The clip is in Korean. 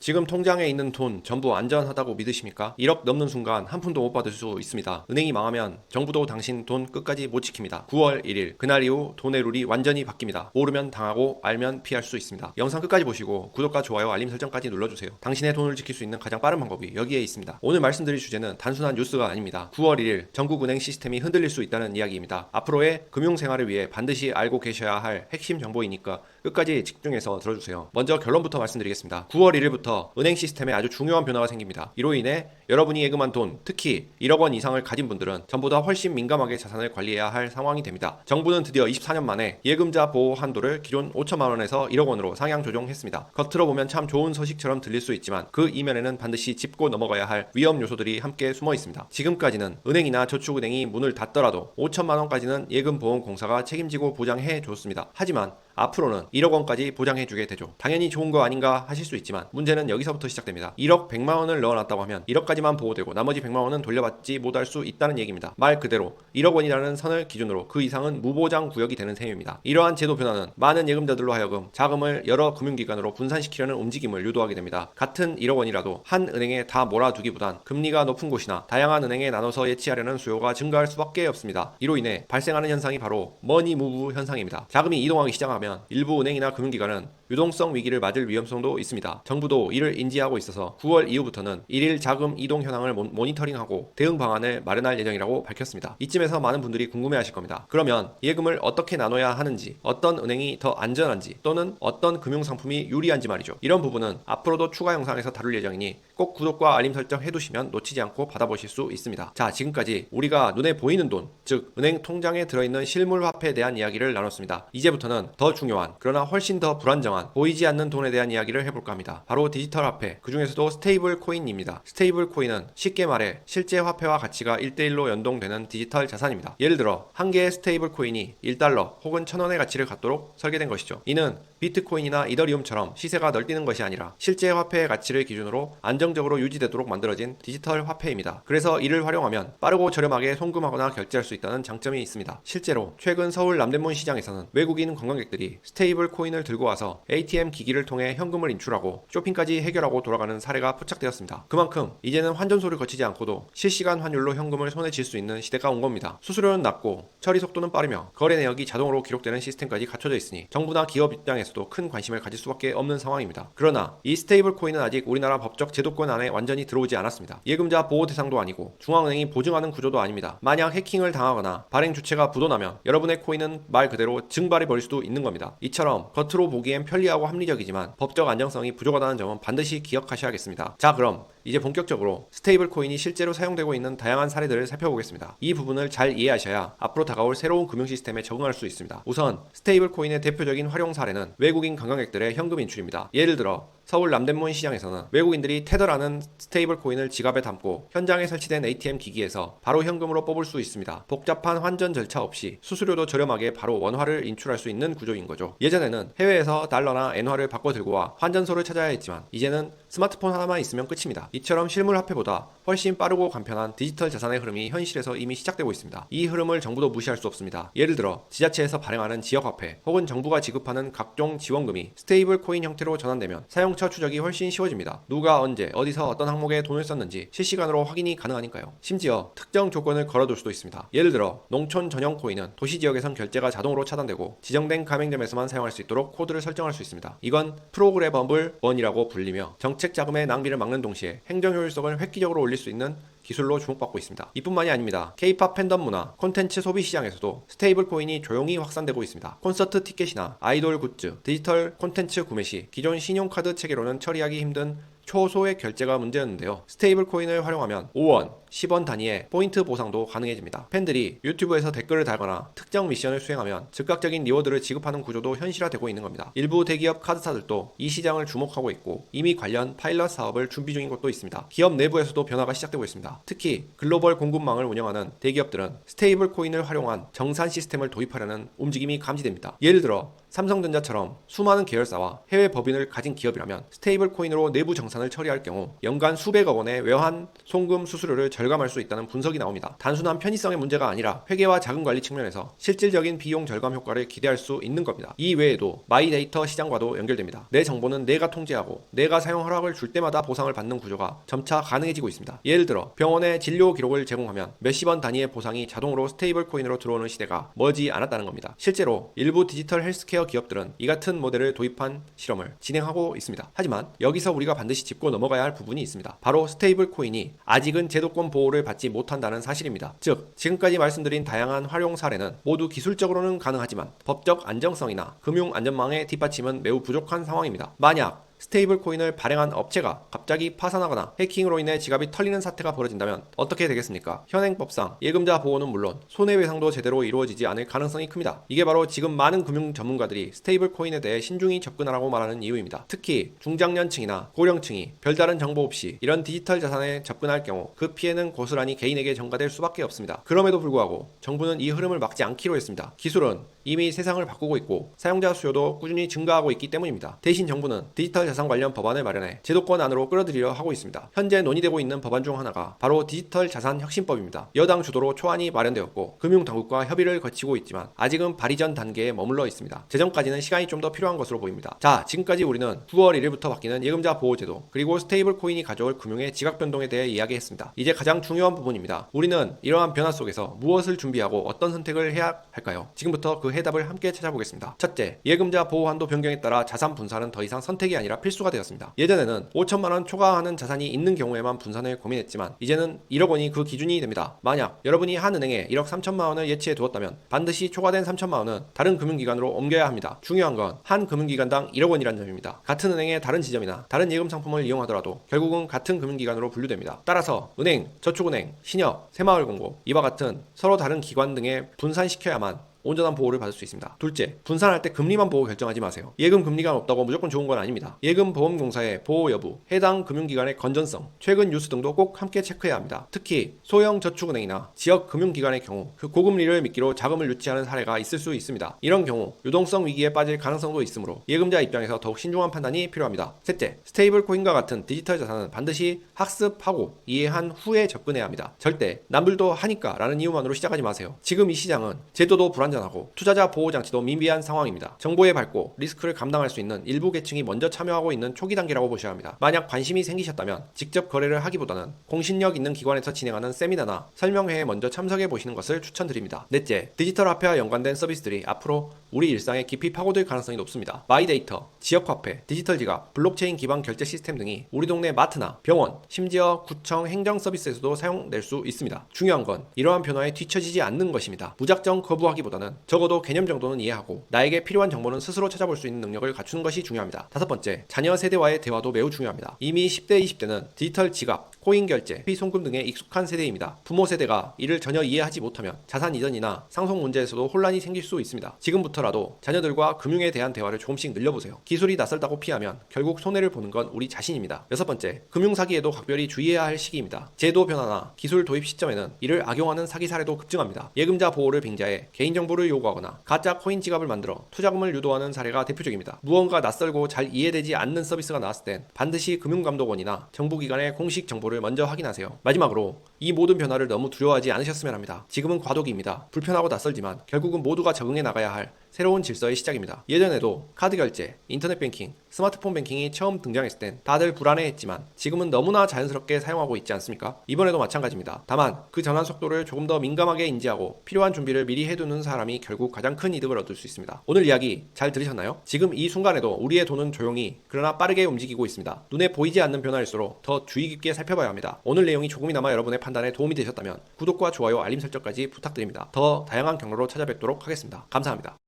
지금 통장에 있는 돈 전부 안전하다고 믿으십니까? 1억 넘는 순간 한 푼도 못 받을 수 있습니다. 은행이 망하면 정부도 당신 돈 끝까지 못 지킵니다. 9월 1일 그날 이후 돈의 룰이 완전히 바뀝니다. 모르면 당하고 알면 피할 수 있습니다. 영상 끝까지 보시고 구독과 좋아요 알림 설정까지 눌러주세요. 당신의 돈을 지킬 수 있는 가장 빠른 방법이 여기에 있습니다. 오늘 말씀드릴 주제는 단순한 뉴스가 아닙니다. 9월 1일 전국 은행 시스템이 흔들릴 수 있다는 이야기입니다. 앞으로의 금융생활을 위해 반드시 알고 계셔야 할 핵심 정보이니까 끝까지 집중해서 들어주세요. 먼저 결론부터 말씀드리겠습니다. 9월 1일부터 은행 시스템에 아주 중요한 변화가 생깁니다. 이로 인해 여러분이 예금한 돈, 특히 1억 원 이상을 가진 분들은 전보다 훨씬 민감하게 자산을 관리해야 할 상황이 됩니다. 정부는 드디어 24년 만에 예금자 보호 한도를 기존 5천만 원에서 1억 원으로 상향 조정했습니다. 겉으로 보면 참 좋은 소식처럼 들릴 수 있지만 그 이면에는 반드시 짚고 넘어가야 할 위험 요소들이 함께 숨어 있습니다. 지금까지는 은행이나 저축은행이 문을 닫더라도 5천만 원까지는 예금보험공사가 책임지고 보장해 줬습니다. 하지만 앞으로는 1억 원까지 보장해주게 되죠. 당연히 좋은 거 아닌가 하실 수 있지만 문제는 여기서부터 시작됩니다. 1억 100만 원을 넣어놨다고 하면 1억까지만 보호되고 나머지 100만 원은 돌려받지 못할 수 있다는 얘기입니다. 말 그대로 1억 원이라는 선을 기준으로 그 이상은 무보장 구역이 되는 셈입니다. 이러한 제도 변화는 많은 예금자들로 하여금 자금을 여러 금융기관으로 분산시키려는 움직임을 유도하게 됩니다. 같은 1억 원이라도 한 은행에 다 몰아두기보단 금리가 높은 곳이나 다양한 은행에 나눠서 예치하려는 수요가 증가할 수밖에 없습니다. 이로 인해 발생하는 현상이 바로 머니 무브 현상입니다. 자금이 이동하기 시작하면 일부 은행이나 금융기관은 유동성 위기를 맞을 위험성도 있습니다. 정부도 이를 인지하고 있어서 9월 이후부터는 일일 자금 이동 현황을 모니터링하고 대응 방안을 마련할 예정이라고 밝혔습니다. 이쯤에서 많은 분들이 궁금해하실 겁니다. 그러면 예금을 어떻게 나눠야 하는지, 어떤 은행이 더 안전한지, 또는 어떤 금융상품이 유리한지 말이죠. 이런 부분은 앞으로도 추가 영상에서 다룰 예정이니 꼭 구독과 알림 설정 해두시면 놓치지 않고 받아보실 수 있습니다. 자, 지금까지 우리가 눈에 보이는 돈, 즉 은행 통장에 들어있는 실물 화폐에 대한 이야기를 나눴습니다. 이제부터는 더 중요한, 그러나 훨씬 더 불안정한, 보이지 않는 돈에 대한 이야기를 해볼까 합니다. 바로 디지털 화폐, 그 중에서도 스테이블 코인입니다. 스테이블 코인은 쉽게 말해 실제 화폐와 가치가 1대1로 연동되는 디지털 자산입니다. 예를 들어 한 개의 스테이블 코인이 1달러 혹은 1,000원의 가치를 갖도록 설계된 것이죠. 이는 비트코인이나 이더리움처럼 시세가 널뛰는 것이 아니라 실제 화폐의 가치를 기준으로 안정적으로 유지되도록 만들어진 디지털 화폐입니다. 그래서 이를 활용하면 빠르고 저렴하게 송금하거나 결제할 수 있다는 장점이 있습니다. 실제로 최근 서울 남대문 시장에서는 외국인 관광객들이 스테이블 코인을 들고 와서 ATM 기기를 통해 현금을 인출하고 쇼핑까지 해결하고 돌아가는 사례가 포착되었습니다. 그만큼 이제는 환전소를 거치지 않고도 실시간 환율로 현금을 손에 쥘 수 있는 시대가 온 겁니다. 수수료는 낮고 처리 속도는 빠르며 거래 내역이 자동으로 기록되는 시스템까지 갖춰져 있으니 정부나 기업 입장에서도 큰 관심을 가질 수밖에 없는 상황입니다. 그러나 이 스테이블 코인은 아직 우리나라 법적 제도권 안에 완전히 들어오지 않았습니다. 예금자 보호 대상도 아니고 중앙은행이 보증하는 구조도 아닙니다. 만약 해킹을 당하거나 발행 주체가 부도나면 여러분의 코인은 말 그대로 증발해 버릴 수도 있는 겁니다. 이처럼 겉으로 보기엔 편리하고 합리적이지만 법적 안정성이 부족하다는 점은 반드시 기억하셔야겠습니다. 자, 그럼 이제 본격적으로 스테이블 코인이 실제로 사용되고 있는 다양한 사례들을 살펴보겠습니다. 이 부분을 잘 이해하셔야 앞으로 다가올 새로운 금융 시스템에 적응할 수 있습니다. 우선 스테이블 코인의 대표적인 활용 사례는 외국인 관광객들의 현금 인출입니다. 예를 들어 서울 남대문 시장에서는 외국인들이 테더라는 스테이블 코인을 지갑에 담고 현장에 설치된 ATM 기기에서 바로 현금으로 뽑을 수 있습니다. 복잡한 환전 절차 없이 수수료도 저렴하게 바로 원화를 인출할 수 있는 구조인 거죠. 예전에는 해외에서 달러나 엔화를 바꿔 들고 와 환전소를 찾아야 했지만 이제는 스마트폰 하나만 있으면 끝입니다. 이처럼 실물 화폐보다 훨씬 빠르고 간편한 디지털 자산의 흐름이 현실에서 이미 시작되고 있습니다. 이 흐름을 정부도 무시할 수 없습니다. 예를 들어 지자체에서 발행하는 지역화폐 혹은 정부가 지급하는 각종 지원금이 스테이블 코인 형태로 전환되면 사용처 추적이 훨씬 쉬워집니다. 누가 언제 어디서 어떤 항목에 돈을 썼는지 실시간으로 확인이 가능하니까요. 심지어 특정 조건을 걸어둘 수도 있습니다. 예를 들어 농촌 전용 코인은 도시 지역에선 결제가 자동으로 차단되고 지정된 가맹점에서만 사용할 수 있도록 코드를 설정할 수 있습니다. 이건 프로그래머블 원이라고 불리며 정책 자금의 낭비를 막는 동시에 행정 효율성을 획기적으로 올릴 수 있는 기술로 주목받고 있습니다. 이뿐만이 아닙니다. K-팝 팬덤 문화, 콘텐츠 소비 시장에서도 스테이블 코인이 조용히 확산되고 있습니다. 콘서트 티켓이나 아이돌 굿즈, 디지털 콘텐츠 구매 시 기존 신용카드 체계로는 처리하기 힘든 초소액 결제가 문제였는데요. 스테이블 코인을 활용하면 5원, 10원 단위의 포인트 보상도 가능해집니다. 팬들이 유튜브에서 댓글을 달거나 특정 미션을 수행하면 즉각적인 리워드를 지급하는 구조도 현실화되고 있는 겁니다. 일부 대기업 카드사들도 이 시장을 주목하고 있고 이미 관련 파일럿 사업을 준비 중인 곳도 있습니다. 기업 내부에서도 변화가 시작되고 있습니다. 특히 글로벌 공급망을 운영하는 대기업들은 스테이블 코인을 활용한 정산 시스템을 도입하려는 움직임이 감지됩니다. 예를 들어 삼성전자처럼 수많은 계열사와 해외 법인을 가진 기업이라면 스테이블 코인으로 내부 정산을 처리할 경우 연간 수백억 원의 외환 송금 수수료를 절감할 수 있다는 분석이 나옵니다. 단순한 편의성의 문제가 아니라 회계와 자금 관리 측면에서 실질적인 비용 절감 효과를 기대할 수 있는 겁니다. 이 외에도 마이데이터 시장과도 연결됩니다. 내 정보는 내가 통제하고 내가 사용 허락을 줄 때마다 보상을 받는 구조가 점차 가능해지고 있습니다. 예를 들어 병원의 진료 기록을 제공하면 몇십 원 단위의 보상이 자동으로 스테이블 코인으로 들어오는 시대가 멀지 않았다는 겁니다. 실제로 일부 디지털 헬스케어 기업들은 이 같은 모델을 도입한 실험을 진행하고 있습니다. 하지만 여기서 우리가 반드시 짚고 넘어가야 할 부분이 있습니다. 바로 스테이블 코인이 아직은 제도권 보호를 받지 못한다는 사실입니다. 즉 지금까지 말씀드린 다양한 활용 사례는 모두 기술적으로는 가능하지만 법적 안정성이나 금융 안전망의 뒷받침은 매우 부족한 상황입니다. 만약 스테이블 코인을 발행한 업체가 갑자기 파산하거나 해킹으로 인해 지갑이 털리는 사태가 벌어진다면 어떻게 되겠습니까? 현행법상 예금자 보호는 물론 손해배상도 제대로 이루어지지 않을 가능성이 큽니다. 이게 바로 지금 많은 금융 전문가들이 스테이블 코인에 대해 신중히 접근하라고 말하는 이유입니다. 특히 중장년층이나 고령층이 별다른 정보 없이 이런 디지털 자산에 접근할 경우 그 피해는 고스란히 개인에게 전가될 수밖에 없습니다. 그럼에도 불구하고 정부는 이 흐름을 막지 않기로 했습니다. 기술은 이미 세상을 바꾸고 있고 사용자 수요도 꾸준히 증가하고 있기 때문입니다. 대신 정부는 디지털 자산 관련 법안을 마련해 제도권 안으로 끌어들이려 하고 있습니다. 현재 논의되고 있는 법안 중 하나가 바로 디지털 자산 혁신법입니다. 여당 주도로 초안이 마련되었고 금융당국과 협의를 거치고 있지만 아직은 발의 전 단계에 머물러 있습니다. 제정까지는 시간이 좀 더 필요한 것으로 보입니다. 자, 지금까지 우리는 9월 1일부터 바뀌는 예금자 보호제도 그리고 스테이블 코인이 가져올 금융의 지각 변동에 대해 이야기했습니다. 이제 가장 중요한 부분입니다. 우리는 이러한 변화 속에서 무엇을 준비하고 어떤 선택을 해야 할까요? 지금부터 그 해답을 함께 찾아보겠습니다. 첫째, 예금자 보호 한도 변경에 따라 자산 분산은 더 이상 선택이 아니라 필수가 되었습니다. 예전에는 5천만 원 초과하는 자산이 있는 경우에만 분산을 고민했지만 이제는 1억 원이 그 기준이 됩니다. 만약 여러분이 한 은행에 1억 3천만 원을 예치해 두었다면 반드시 초과된 3천만 원은 다른 금융기관으로 옮겨야 합니다. 중요한 건 한 금융기관당 1억 원이라는 점입니다. 같은 은행의 다른 지점이나 다른 예금 상품을 이용하더라도 결국은 같은 금융기관으로 분류됩니다. 따라서 은행, 저축은행, 신협, 새마을금고 이와 같은 서로 다른 기관 등에 분산시켜야만 온전한 보호를 받을 수 있습니다. 둘째, 분산할 때 금리만 보고 결정하지 마세요. 예금 금리가 높다고 무조건 좋은 건 아닙니다. 예금 보험공사의 보호 여부, 해당 금융기관의 건전성, 최근 뉴스 등도 꼭 함께 체크해야 합니다. 특히 소형 저축은행이나 지역 금융기관의 경우 그 고금리를 미끼로 자금을 유치하는 사례가 있을 수 있습니다. 이런 경우 유동성 위기에 빠질 가능성도 있으므로 예금자 입장에서 더욱 신중한 판단이 필요합니다. 셋째, 스테이블 코인과 같은 디지털 자산은 반드시 학습하고 이해한 후에 접근해야 합니다. 절대 남들도 하니까 라는 이유만으로 시작하지 마세요. 지금 이 시장은 제도도 불안전하고 투자자 보호 장치도 미비한 상황입니다. 정보에 밝고 리스크를 감당할 수 있는 일부 계층이 먼저 참여하고 있는 초기 단계라고 보셔야 합니다. 만약 관심이 생기셨다면 직접 거래를 하기보다는 공신력 있는 기관에서 진행하는 세미나나 설명회에 먼저 참석해 보시는 것을 추천드립니다. 넷째, 디지털 화폐와 연관된 서비스들이 앞으로 우리 일상에 깊이 파고들 가능성이 높습니다. 마이데이터, 지역화폐, 디지털 지갑, 블록체인 기반 결제 시스템 등이 우리 동네 마트나 병원, 심지어 구청 행정 서비스에서도 사용될 수 있습니다. 중요한 건 이러한 변화에 뒤처지지 않는 것입니다. 무작정 거부하기보다는 적어도 개념 정도는 이해하고 나에게 필요한 정보는 스스로 찾아볼 수 있는 능력을 갖추는 것이 중요합니다. 다섯 번째, 자녀 세대와의 대화도 매우 중요합니다. 이미 10대, 20대는 디지털 지갑, 코인 결제, 피송금 등에 익숙한 세대입니다. 부모 세대가 이를 전혀 이해하지 못하면 자산 이전이나 상속 문제에서도 혼란이 생길 수 있습니다. 지금부터라도 자녀들과 금융에 대한 대화를 조금씩 늘려보세요. 기술이 낯설다고 피하면 결국 손해를 보는 건 우리 자신입니다. 여섯 번째, 금융 사기에도 각별히 주의해야 할 시기입니다. 제도 변화나 기술 도입 시점에는 이를 악용하는 사기 사례도 급증합니다. 예금자 보호를 빙자해 개인정보를 요구하거나 가짜 코인 지갑을 만들어 투자금을 유도하는 사례가 대표적입니다. 무언가 낯설고 잘 이해되지 않는 서비스가 나왔을 땐 반드시 금융감독원이나 정부기관의 공식 정보를 먼저 확인하세요. 마지막으로 이 모든 변화를 너무 두려워하지 않으셨으면 합니다. 지금은 과도기입니다. 불편하고 낯설지만 결국은 모두가 적응해 나가야 할 새로운 질서의 시작입니다. 예전에도 카드 결제, 인터넷 뱅킹, 스마트폰 뱅킹이 처음 등장했을 땐 다들 불안해했지만 지금은 너무나 자연스럽게 사용하고 있지 않습니까? 이번에도 마찬가지입니다. 다만 그 전환 속도를 조금 더 민감하게 인지하고 필요한 준비를 미리 해두는 사람이 결국 가장 큰 이득을 얻을 수 있습니다. 오늘 이야기 잘 들으셨나요? 지금 이 순간에도 우리의 돈은 조용히 그러나 빠르게 움직이고 있습니다. 눈에 보이지 않는 변화일수록 더 주의 깊게 살펴봐야 합니다. 오늘 내용이 조금이나마 여러분의 판단에 도움이 되셨다면 구독과 좋아요, 알림 설정까지 부탁드립니다. 더 다양한 경로로 찾아뵙도록 하겠습니다. 감사합니다.